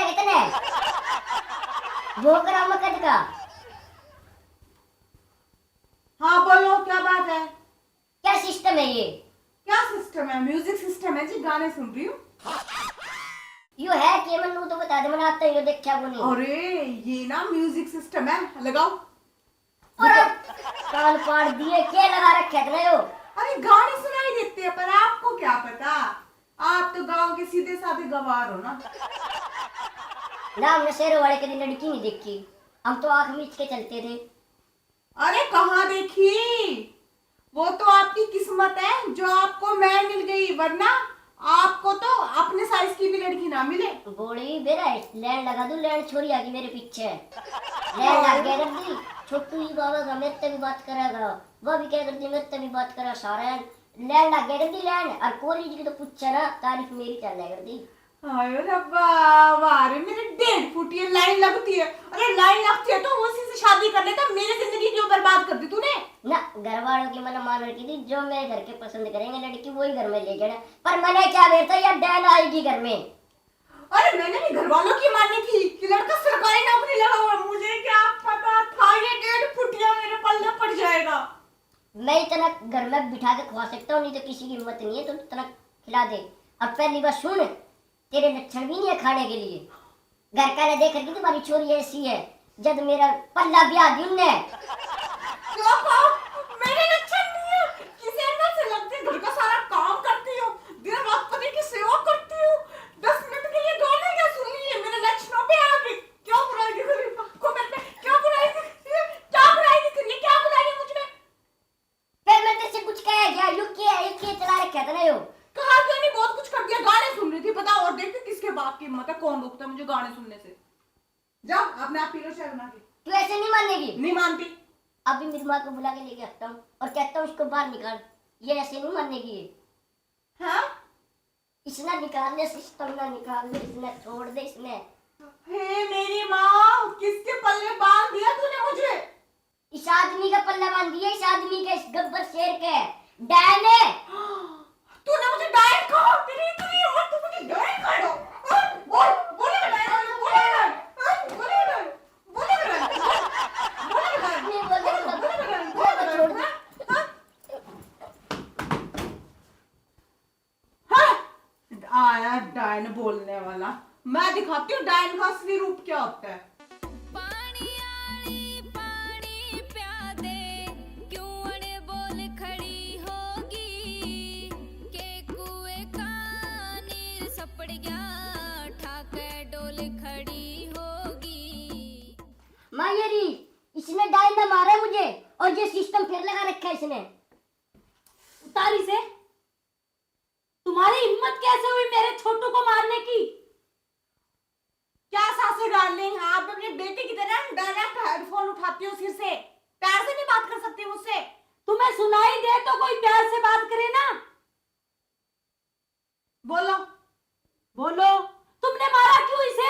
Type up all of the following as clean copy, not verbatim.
कितने वो करा मकद का। हाँ बोलो, क्या बात है? क्या सिस्टम है ये? क्या सिस्टम है? म्यूजिक सिस्टम है जी, गाने सुन रही हूँ। यो है कि मनु तो बता दे, मैंने आता यो देखा वो नहीं। अरे ये ना म्यूजिक सिस्टम है, लगाओ। और अब कान पाड़ दिए, क्या लगा रखे थे यो? अरे गाने सुनाई देते हैं, पर आपको क्या पता, आप तो गांव के सीधे साधे गवार हो ना। ना हमने शेरों वाले कभी लड़की नहीं देखी, हम तो आंख मीच के चलते थे। अरे कहाँ देखी? वो तो आपकी किस्मत है जो आपको मैं मिल गई, वरना आपको तो अपने साइज की भी लड़की ना मिले। बोली बेरा लैंड लगा दूं, लैंड छोरी आ गई मेरे पीछे। लैंड लग गया कर दी, छोटू ही बाबा का मेरे से भी बात करेगा, वह भी क्या करती मेरे से भी बात करा सारा। लैंड लग गया कर दी लैंड, और कॉलेज की तो पूछा ना, तारीफ मेरी चल कर दी। हाय रब्बा, वारे मेरे 1.5 फुट ये लाइन लगती है। अरे लाइन लगती है तो उसी से शादी कर लेता, मेरी जिंदगी क्यों बर्बाद कर दी तूने? ना घर वालों की मैंने मान रखी थी, जो मेरे घर के पसंद करेंगे लड़की वही घर में ले जाना, पर मैंने क्या बेटा या डैन आएगी घर में। अरे मैंने भी घर वालों की मानी थी कि लड़का सरकारी नौकरी लगा हुआ, मुझे क्या पता था ये 1.5 फुटिया मेरे पल्ले पड़ जाएगा। मैं इतना घर में बिठा के खवा सकता हूँ, नहीं तो किसी की हिम्मत नहीं है, तो इतना खिला दे। अब पहली बार सुन, तेरे लक्षण भी नहीं है खाने के लिए। घर का ने देख रही तुम्हारी छोरी ऐसी है, जब मेरा पल्ला ब्याह दी उनने। क्यों कहो? मेरे लक्षण नहीं है, किसी अंदर से लगती है, घर का सारा काम करती हूँ, दिन रात पति की सेवा करती हूँ, 10 मिनट के लिए गाने क्या सुन लिए, मेरे लक्षणों पे आ गई। क्यों बुराई दिख रही आपको मेरे पे? क्यों बुराई दिख रही है? क्या बुराई दिख रही है? क्या बुराई है मुझ में? फिर मैं तेरे से कुछ कह गया, यू के चला रखा था ना यो। कहा क्यों नहीं, बहुत कुछ कर दिया, गाने सुन रही थी। बताओ और देखते किसके बाप की हिम्मत है, कौन रोकता है मुझे गाने सुनने से? जाओ अपने आप पी लो चाय बना के। तू ऐसे नहीं मानेगी। नहीं मानती। अभी मेरी माँ को बुला के लेके आता हूँ और कहता हूँ उसको बाहर निकाल, ये ऐसे नहीं मानेगी ये। हाँ? इसने निकालने सिस्टम ना निकाल दे, इसने छोड़ दे इसने। हे मेरी माँ, किसके पल्ले बांध दिया तूने मुझे? इस आदमी का पल्ला बांध दिया, इस आदमी के, इस गब्बर शेर के, डैन है। तूने मुझे डायन कहा, तेरी इतनी हिम्मत, तू मुझे डायन कह दो? बोल बोले डायन, बोले डायन, बोले डायन, बोले डायन, बोले डायन, नहीं बोलते मतलब, बोले डायन, बोल बोले छोड़ डायन। दे। हाँ आया डायन बोलने वाला। मैं दिखाती हूँ डायन का असली रूप क्या होता है। मायरी, इसने डायन ने मारा मुझे, और ये सिस्टम फिर लगा रखा है इसने। उतारी से तुम्हारी हिम्मत कैसे हुई मेरे छोटू को मारने की? क्या सासे डार्लिंग, आप अपने बेटे की तरह डायरेक्ट हेडफोन उठाती हो सिर से, प्यार से नहीं बात कर सकती मुझसे? तुम्हें सुनाई दे तो कोई प्यार से बात करे ना। बोलो बोलो, तुमने मारा क्यों इसे?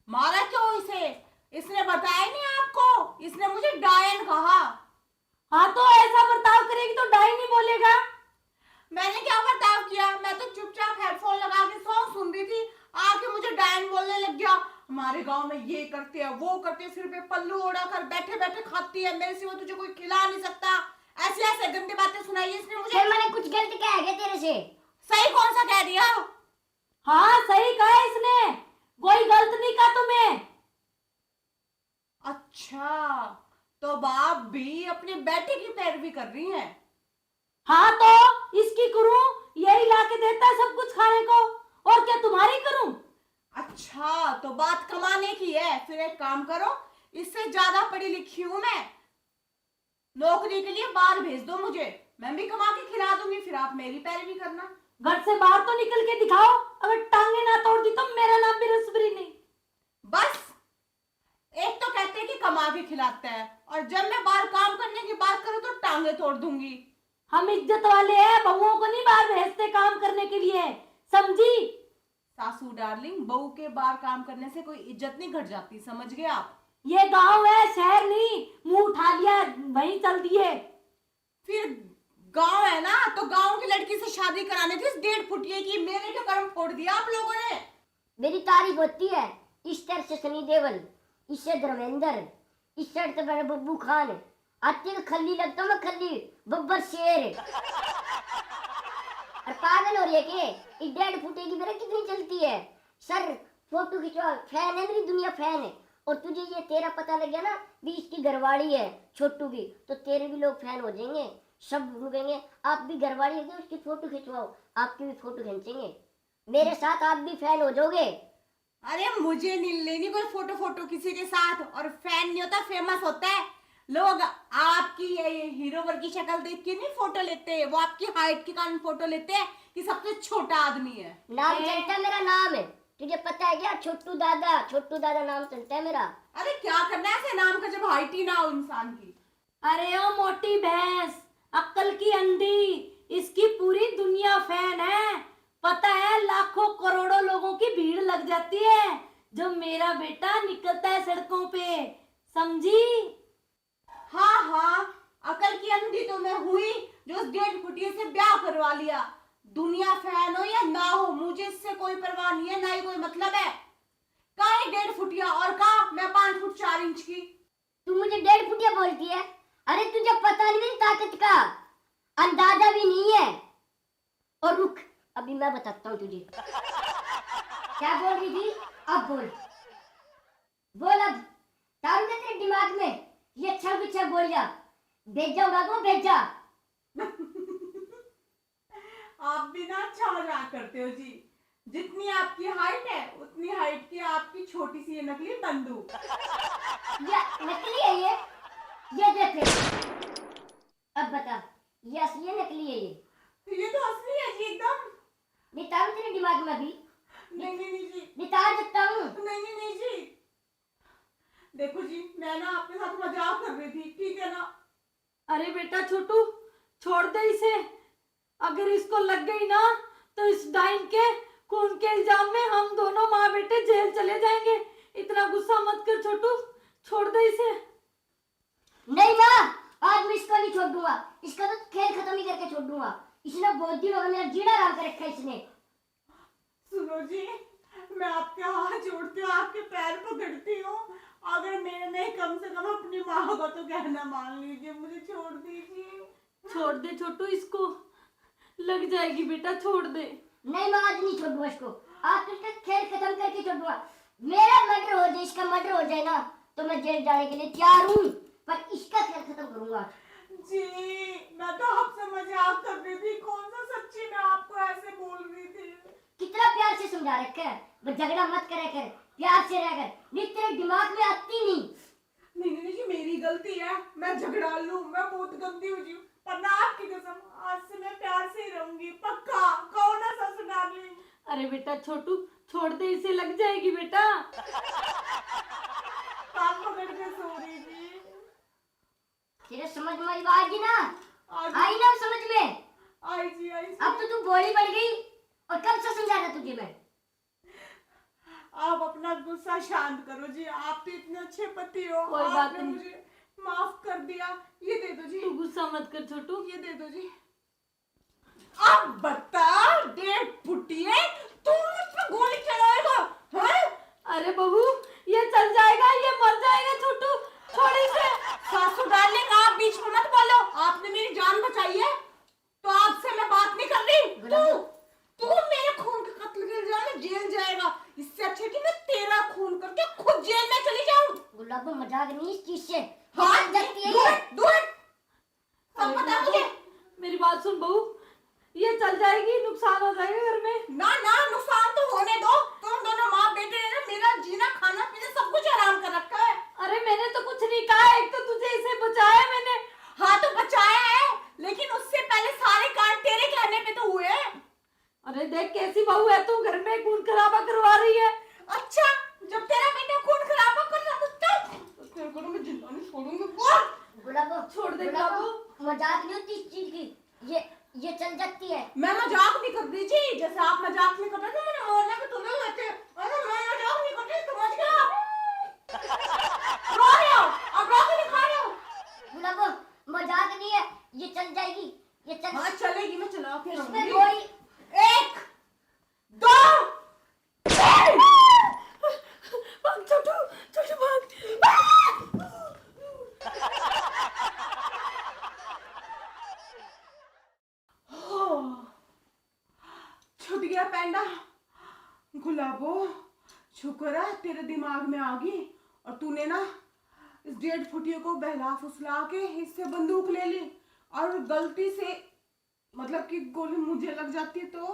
मारा क्यों इसे? इसने बताया नहीं आपको, इसने मुझे डायन कहा। हाँ तो ऐसा बर्ताव करेगी तो डायन नहीं बोलेगा। मैंने क्या बर्ताव किया? मैं तो चुपचाप हेडफोन लगा के सॉन्ग सुन रही थी, आके मुझे डायन बोलने लग गया। हमारे गांव में ये करते हैं, वो करते हैं, सिर पे पल्लू ओढ़ा कर बैठे बैठे खाती है, मेरे सिवा तुझे कोई खिला नहीं सकता, ऐसी ऐसे गंदी बातें सुनाई इसने मुझे। फिर मैंने कुछ गलत कहा है तेरे से? सही कौन सा कह दिया? हाँ सही कहा इसने, कोई गलत नहीं कहा तुम्हें। अच्छा, तो बाप भी अपने बेटे की पैरवी कर रही हैं। हाँ तो इसकी करूं, यही लाके देता है सब कुछ खाने को, और क्या तुम्हारी करूं? अच्छा तो बात कमाने की है, फिर एक काम करो, इससे ज्यादा पढ़ी लिखी हूं मैं, नौकरी के लिए बाहर भेज दो मुझे, मैं भी कमा के खिला दूंगी, फिर आप मेरी पैरवी करना। घर से बाहर तो निकल के दिखाओ, अगर टांगे ना तोड़ दी तो मेरा नाम भी रसबरी नहीं। बस एक तो कहते हैं कि कमा के खिलाता है, और जब मैं बाहर काम करने की बात करूं तो टांगे तोड़ दूंगी। हम इज्जत वाले हैं, बहुओं को नहीं बाहर भेजते काम करने के लिए, समझी? सासू डार्लिंग, बहू के बाहर काम करने से कोई इज्जत नहीं घट जाती, समझ गए आप? ये गांव है, शहर नहीं, मुंह उठा लिया वहीं चल दिए। फिर गांव है ना, तो गांव की लड़की से शादी कराने थी इस 1.5 फुटिये की, मेरे जो कर्म फोड़ दिया आप लोगों ने। मेरी तारीफ होती है, इस तरह से सनी देओल, इससे धर्मेंद्र, इस साइड से बड़े बब्बू खान, आती है खल्ली लगता हूँ मैं, खल्ली बब्बर शेर। और पागल हो रही है के? 1.5 फुटे की मेरा कितनी चलती है सर, फोटो खिंचवा, फैन है मेरी दुनिया, फैन है। और तुझे ये तेरा पता लग गया ना भी इसकी घरवाली है छोटू की, तो तेरे भी लोग फैन हो जाएंगे, सब कहेंगे आप भी घरवाली है, उसकी फोटो खिंचवाओ, आपकी भी फोटो खींचेंगे, मेरे साथ आप भी फैन हो जाओगे। अरे मुझे नहीं लेनी कोई फोटो किसी के साथ, और फैन नहीं होता, फेमस होता है। लोग आपकी ये हीरो वर्ग की शक्ल देख के नहीं फोटो लेते, वो आपकी हाइट के कारण फोटो लेते हैं कि सबसे छोटा आदमी है। नाम चलता है, मेरा नाम है, तुझे पता है क्या? छोटू दादा नाम चलता है मेरा। अरे क्या करना है ऐसे नाम का जब हाइट ही ना हो इंसान की। अरे ओ मोटी भैंस, अक्ल की अंधी, इसकी पूरी दुनिया फैन है। पता है लाखों करोड़ों लोगों की भीड़ लग जाती है जब मेरा बेटा निकलता है सड़कों पे, समझी? हाँ हाँ, अकल की अंधी तो मैं हुई जो उस 1.5 फुटिये से ब्याह करवा लिया। दुनिया फैन हो या ना हो, मुझे इससे कोई परवाह नहीं है, ना ही कोई मतलब है। का 1.5 फुटिया और का मैं 5 फुट 4 इंच की। तू मुझे 1.5 फुटिया बोलती है? अरे तुझे पता नहीं मेरी ताकत का, अंदाजा भी नहीं है। और रुक, अभी मैं बताता हूँ तुझे। क्या बोल रही थी? अब बोल अब तारू ने तेरे दिमाग में ये अच्छा बिच्छा बोल जा, भेजा होगा तो भेजा। आप भी ना अच्छा मजाक करते हो जी। जितनी आपकी हाइट है उतनी हाइट की आपकी छोटी सी ये नकली बंदूक। ये नकली है ये देख ले। अब बता, ये असली है नकली है? ये तो असली है जी एकदम। नितार तेरे दिमाग में भी? नहीं जी, नितार सकता हूँ। नहीं जी। देखो जी, मैं ना आपके साथ मजाक कर रही थी, ठीक है ना? अरे बेटा छोटू, छोड़ दे इसे। अगर इसको लग गई ना तो इस डाइन के खून के इल्जाम में हम दोनों माँ बेटे जेल चले जाएंगे। इतना गुस्सा मत कर छोटू, छोड़ दे इसे। नहीं माँ, आज मैं इसको नहीं छोड़ दूंगा, इसका तो खेल खत्म ही करके छोड़ दूंगा। इसने बहुत दिन हो गए मेरा जीना हराम कर रखा है इसने। सुनो जी, मैं आपके हाथ जोड़ती हूँ, आपके पैर पकड़ती हूँ, अगर मेरे नहीं कम से कम अपनी माँ को तो कहना मान लीजिए, मुझे छोड़ दीजिए। छोड़ दे छोटू, इसको लग जाएगी बेटा, छोड़ दे। नहीं माँ, आज नहीं छोड़ूंगा इसको, आज तो इसका खेल खत्म करके छोड़ूंगा। मेरा मर्डर हो जाए, इसका मर्डर हो जाए ना तो मैं जेल जाने के लिए तैयार हूँ, पर इसका खेल खत्म करूंगा। जी मैं तो आपसे मजाक कर रही थी, कौन सा सच्ची मैं आपको ऐसे बोल रही थी। कितना प्यार से समझा रखा है, बस झगड़ा मत करे कर, प्यार से रह कर, नहीं तेरे दिमाग में आती नहीं। नहीं जी, मेरी गलती है, मैं झगड़ा लूं, मैं बहुत गंदी हो जी, पर ना आपकी कसम, आज से मैं प्यार से ही रहूंगी, पक्का। कौन है ससुराल में? अरे बेटा छोटू, छोड़ दे इसे, लग जाएगी बेटा। कान पकड़ के सो रही थी। तेरे समझ में आई ना? आज आई ना समझ में? आई जी। अब तो तू बोली बढ़ गई, और कब से समझा रहा तुझे मैं? आप अपना गुस्सा शांत करो जी, आप तो इतने अच्छे पति हो, कोई बात आपने नहीं। मुझे माफ कर दिया। ये दे दो जी, तू गुस्सा मत कर छोटू। ये दे दो जी। अब बता, 1.5 फुटिये तू मुझ पे गोली चलाएगा? हैं? अरे बहू, ये चल जाएगा, ये मर जाएगा छोटू, छोड़ इसे। सासू डार्लिंग, आप बीच में मत बोलो, आपने मेरी जान बचाई है तो आपसे मैं बात नहीं कर रही। तू मेरे खून के कत्ल के इल्जाम में जेल जाएगा, इससे अच्छा कि मैं तेरा खून करके खुद जेल में चली जाऊं। गुलाब मजाक नहीं इस चीज से। हाँ, लगती है ये। दूर सब पता मुझे। मेरी बात सुन बहू, ये चल जाएगी, नुकसान हो जाएगा घर में। ना नुकसान तो होने दो, तुम दोनों माँ बेटे ने ना मेरा जीना खाना पीना सब कुछ आराम कर रखा है। अरे मैंने तो कुछ नहीं कहा, एक तो तुझे इसे बचाया मैंने। हाँ तो बचाया है, लेकिन उससे पहले सारे कांड तेरे कहने पे तो हुए। अरे देख कैसी बहू है तू, घर में खून खराबा करवा रही है। अच्छा, जब तेरा बेटा खून खराबा कर रहा तो तेरे को मैं जिंदा नहीं छोड़ूंगी। गुलाबो छोड़ दे गुलाबो, मजाक नहीं होती इस चीज की, ये चल जाती है। मैं मजाक नहीं कर रही जी, जैसे आप मजाक नहीं कर रहे थे, मैंने मोहल्ले में तुले हुए थे। अरे मैं मजाक नहीं कर रही, समझ गया? रो रहे हो? अब रो के दिखा रहे हो? गुलाबो मजाक नहीं है, ये चल जाएगी, ये चल। हाँ चलेगी, मैं चला के इसमें रहूंगी। कोई 1 2 3। कहना गुलाबो शुक्र है तेरे दिमाग में आ गई और तूने ना इस 1.5 फुटिया को बहला फुसला के इससे बंदूक ले ली और गलती से मतलब कि गोली मुझे लग जाती तो